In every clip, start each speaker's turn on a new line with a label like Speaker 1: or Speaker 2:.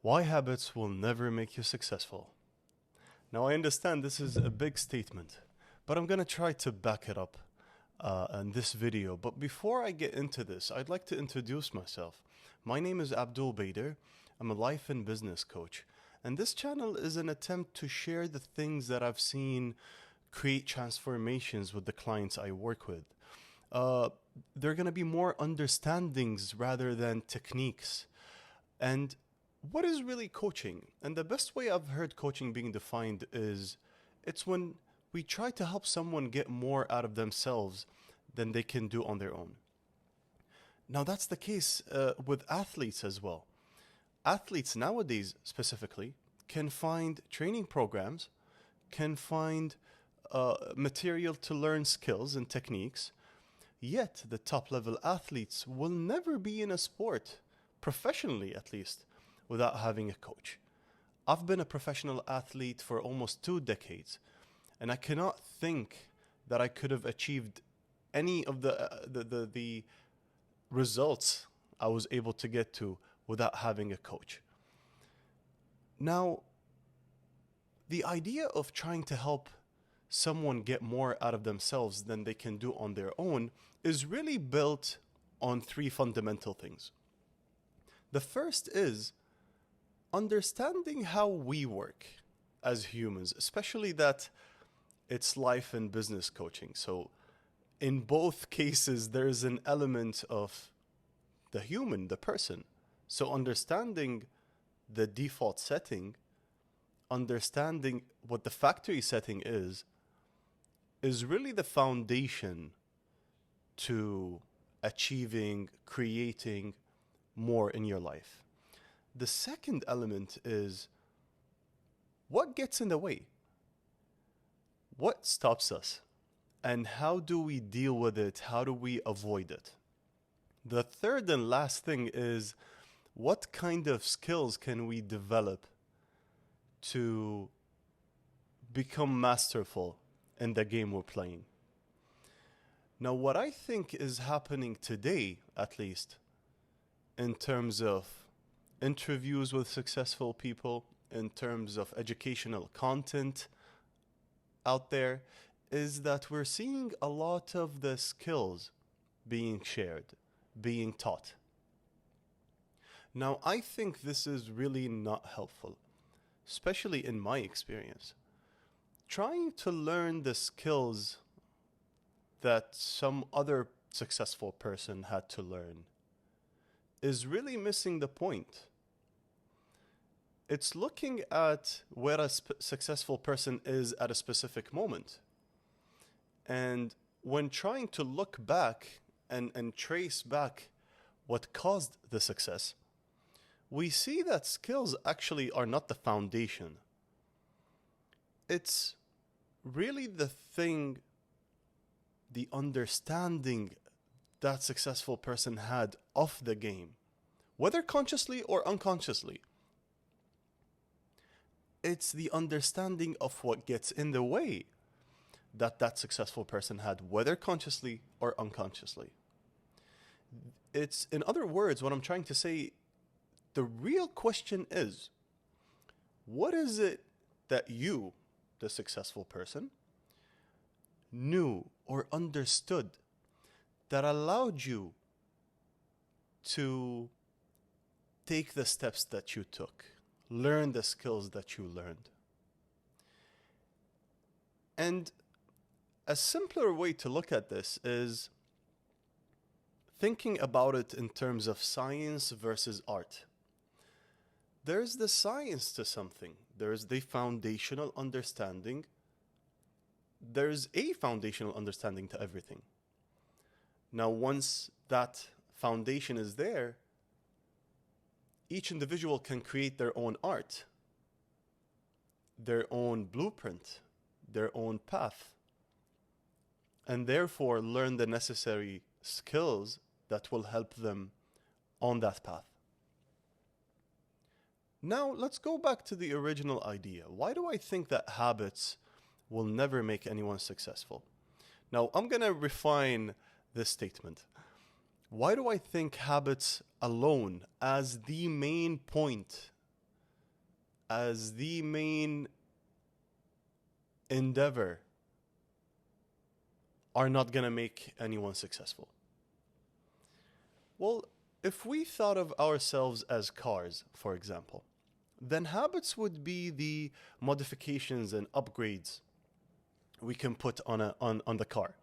Speaker 1: Why habits will never make you successful. Now, I understand this is a big statement, but I'm going to try to back it up in this video. But before I get into this, I'd like to introduce myself. My name is Abdul Bader. I'm a life and business coach. And this channel is an attempt to share the things that I've seen create transformations with the clients I work with. They're going to be more understandings rather than techniques. And what is really coaching? And the best way I've heard coaching being defined is it's when we try to help someone get more out of themselves than they can do on their own. Now, that's the case with athletes as well. Athletes nowadays, specifically, can find training programs, can find material to learn skills and techniques, yet the top level athletes will never be in a sport, professionally at least, without having a coach. I've been a professional athlete for almost 2 decades, and I cannot think that I could have achieved any of the results I was able to get to without having a coach. Now, the idea of trying to help someone get more out of themselves than they can do on their own is really built on 3 fundamental things. The first is understanding how we work as humans, especially that it's life and business coaching. So in both cases, there's an element of the human, the person. So understanding the default setting, understanding what the factory setting is really the foundation to achieving, creating more in your life. The second element is what gets in the way? What stops us? And how do we deal with it? How do we avoid it? The third and last thing is what kind of skills can we develop to become masterful in the game we're playing? Now, what I think is happening today, at least, in terms of interviews with successful people, in terms of educational content out there, is that we're seeing a lot of the skills being shared, being taught. Now, I think this is really not helpful, especially in my experience. Trying to learn the skills that some other successful person had to learn is really missing the point. It's looking at where a successful person is at a specific moment. And when trying to look back and trace back what caused the success, we see that skills actually are not the foundation. It's really the thing, the understanding that successful person had of the game, whether consciously or unconsciously. It's the understanding of what gets in the way that successful person had, whether consciously or unconsciously. It's, in other words, what I'm trying to say, the real question is, what is it that you, the successful person, knew or understood that allowed you to take the steps that you took, learn the skills that you learned? And a simpler way to look at this is thinking about it in terms of science versus art. There's the science to something. There's the foundational understanding. There's a foundational understanding to everything. Now, once that foundation is there, each individual can create their own art, their own blueprint, their own path, and therefore learn the necessary skills that will help them on that path. Now, let's go back to the original idea. Why do I think that habits will never make anyone successful? Now, I'm going to refine this statement. Why do I think habits alone, as the main point as the main endeavor are not going to make anyone successful. Well, if we thought of ourselves as cars, for example, then habits would be the modifications and upgrades we can put on the car.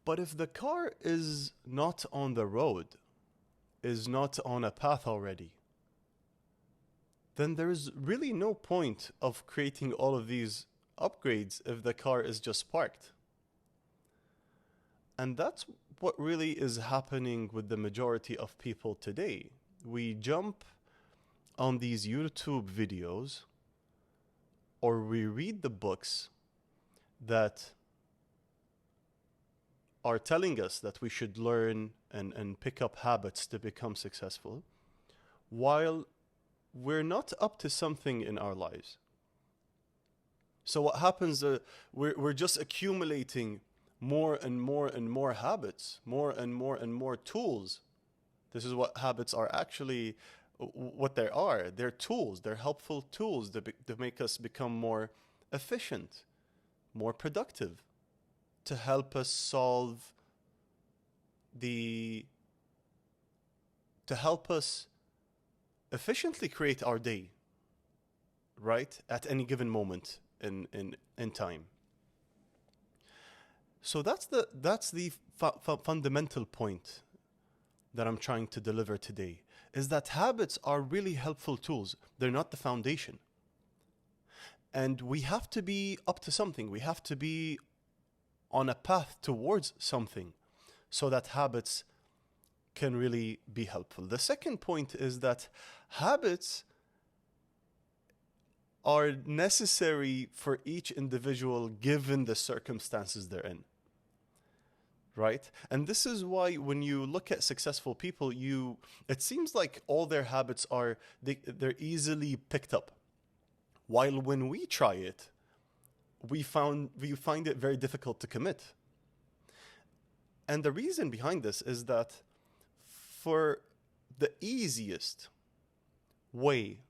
Speaker 1: But if the car is not on the road, is not on a path already, then there's really no point of creating all of these upgrades if the car is just parked. And that's what really is happening with the majority of people today. We jump on these YouTube videos, or we read the books that are telling us that we should learn and pick up habits to become successful, while we're not up to something in our lives. So what happens, we're just accumulating more and more and more habits, more and more tools. This is what habits are actually, what they are. They're tools, they're helpful tools to make us become more efficient, more productive, to help us to help us efficiently create our day, right? At any given moment in time. So that's the fundamental point that I'm trying to deliver today, is that habits are really helpful tools. They're not the foundation. And we have to be up to something. We have to be on a path towards something so that habits can really be helpful. The second point is that habits are necessary for each individual given the circumstances they're in. Right? And this is why when you look at successful people, it seems like all their habits they're easily picked up. While when we try it, we find it very difficult to commit. And the reason behind this is that for the easiest way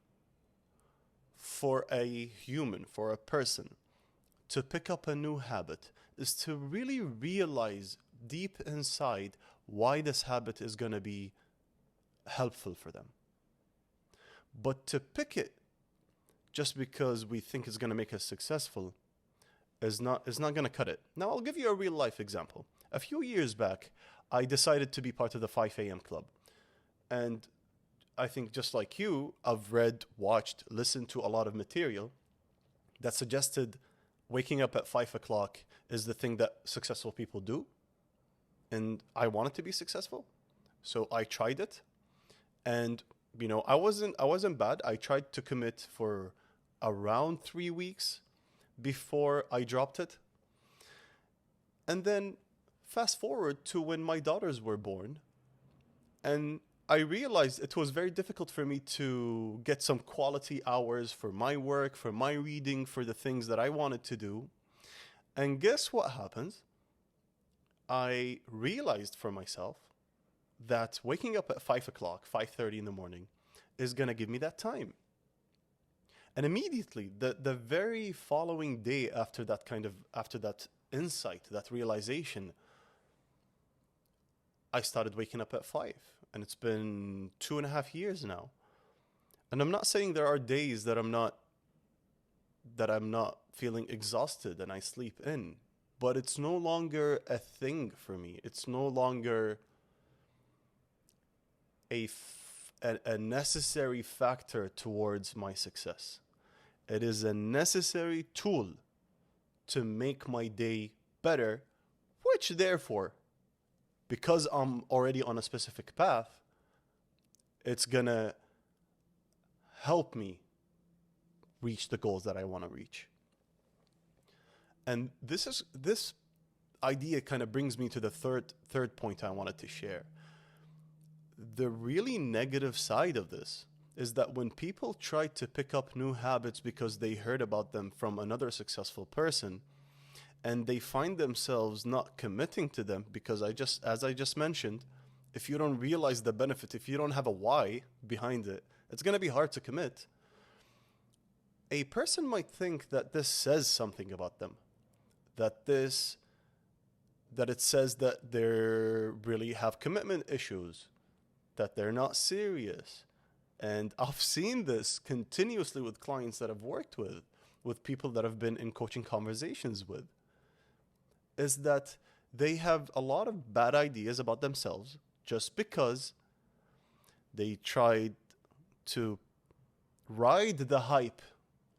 Speaker 1: for a human, for a person, to pick up a new habit is to really realize deep inside why this habit is going to be helpful for them. But to pick it just because we think it's going to make us successful is not going to cut it. Now, I'll give you a real life example. A few years back, I decided to be part of the 5 a.m. club. And I think just like you, I've read, watched, listened to a lot of material that suggested waking up at 5 o'clock is the thing that successful people do. And I wanted to be successful. So I tried it. And, I wasn't bad. I tried to commit for around 3 weeks before I dropped it. And then fast forward to when my daughters were born, and I realized it was very difficult for me to get some quality hours for my work, for my reading, for the things that I wanted to do. And guess what happens? I realized for myself that waking up at 5 o'clock, 5:30 in the morning, is going to give me that time. And immediately, the very following day after that insight, that realization, I started waking up at 5. And it's been 2.5 years now. And I'm not saying there are days that I'm not feeling exhausted and I sleep in. But it's no longer a thing for me. It's no longer a necessary factor towards my success. It is a necessary tool to make my day better, which therefore, because I'm already on a specific path, it's gonna help me reach the goals that I want to reach. And this idea kind of brings me to the third point I wanted to share. The really negative side of this is that when people try to pick up new habits because they heard about them from another successful person, and they find themselves not committing to them because as I just mentioned, if you don't realize the benefit, if you don't have a why behind it, it's going to be hard to commit. a person might think that this says something about them, that it says that they really have commitment issues, that they're not serious. And I've seen this continuously with clients that I've worked with people that I've been in coaching conversations with, is that they have a lot of bad ideas about themselves just because they tried to ride the hype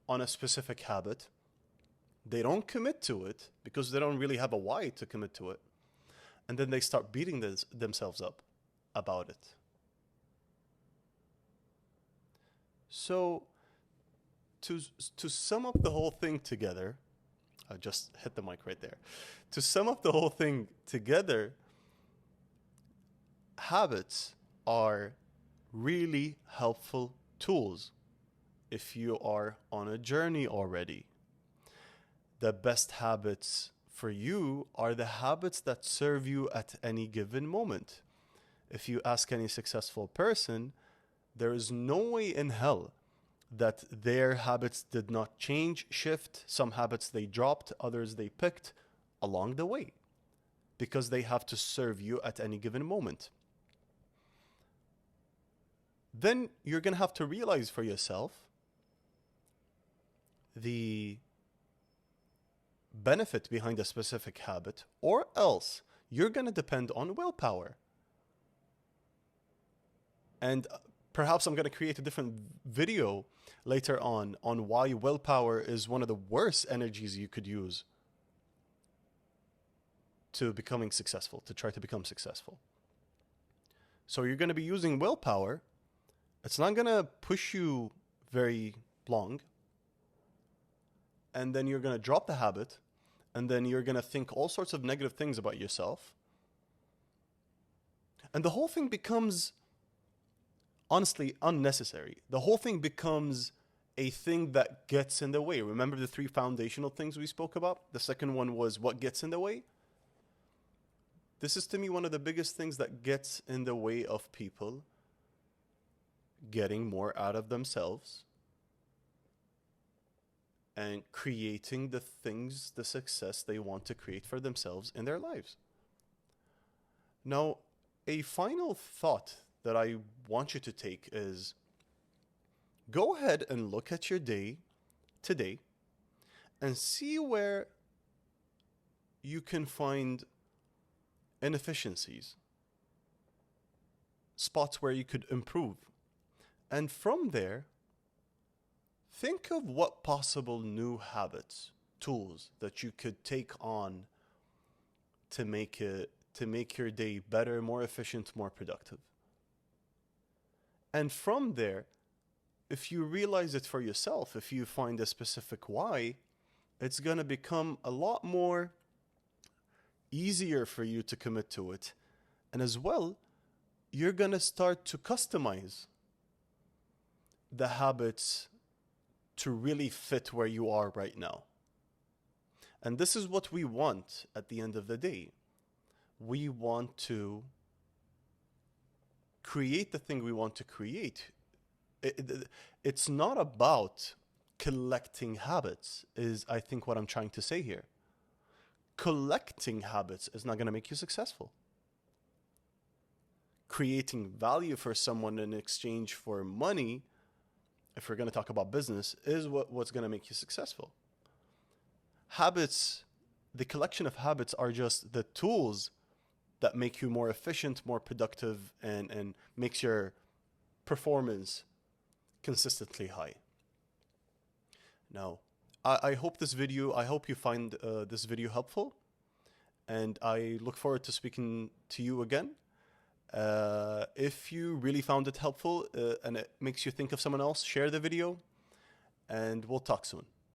Speaker 1: on a specific habit. They don't commit to it because they don't really have a why to commit to it. And then they start beating themselves up about it. So, to sum up the whole thing together, I just hit the mic right there. To sum up the whole thing together, habits are really helpful tools if you are on a journey already. The best habits for you are the habits that serve you at any given moment. If you ask any successful person, there is no way in hell that their habits did not change, shift. Some habits they dropped, others they picked along the way, because they have to serve you at any given moment. Then you're going to have to realize for yourself the benefit behind a specific habit, or else you're going to depend on willpower. And perhaps I'm going to create a different video later on why willpower is one of the worst energies you could use to becoming successful, to try to become successful. So you're going to be using willpower. It's not going to push you very long. And then you're going to drop the habit. And then you're going to think all sorts of negative things about yourself. And the whole thing becomes, honestly, unnecessary. The whole thing becomes a thing that gets in the way. Remember the 3 foundational things we spoke about? The second one was what gets in the way. This is, to me, one of the biggest things that gets in the way of people getting more out of themselves and creating the things, the success they want to create for themselves in their lives. Now, a final thought that I want you to take is, go ahead and look at your day today and see where you can find inefficiencies, spots where you could improve. And from there, think of what possible new habits, tools that you could take on to make your day better, more efficient, more productive. And from there, if you realize it for yourself, if you find a specific why, it's going to become a lot more easier for you to commit to it. And as well, you're going to start to customize the habits to really fit where you are right now. And this is what we want at the end of the day. We want to create the thing we want to create. It's not about collecting habits, is I think what I'm trying to say here. Collecting habits is not going to make you successful. Creating value for someone in exchange for money, if we're going to talk about business, is what's going to make you successful. Habits, the collection of habits are just the tools that make you more efficient, more productive, and makes your performance consistently high. Now, I hope you find this video helpful, and I look forward to speaking to you again. If you really found it helpful and it makes you think of someone else, share the video, and we'll talk soon.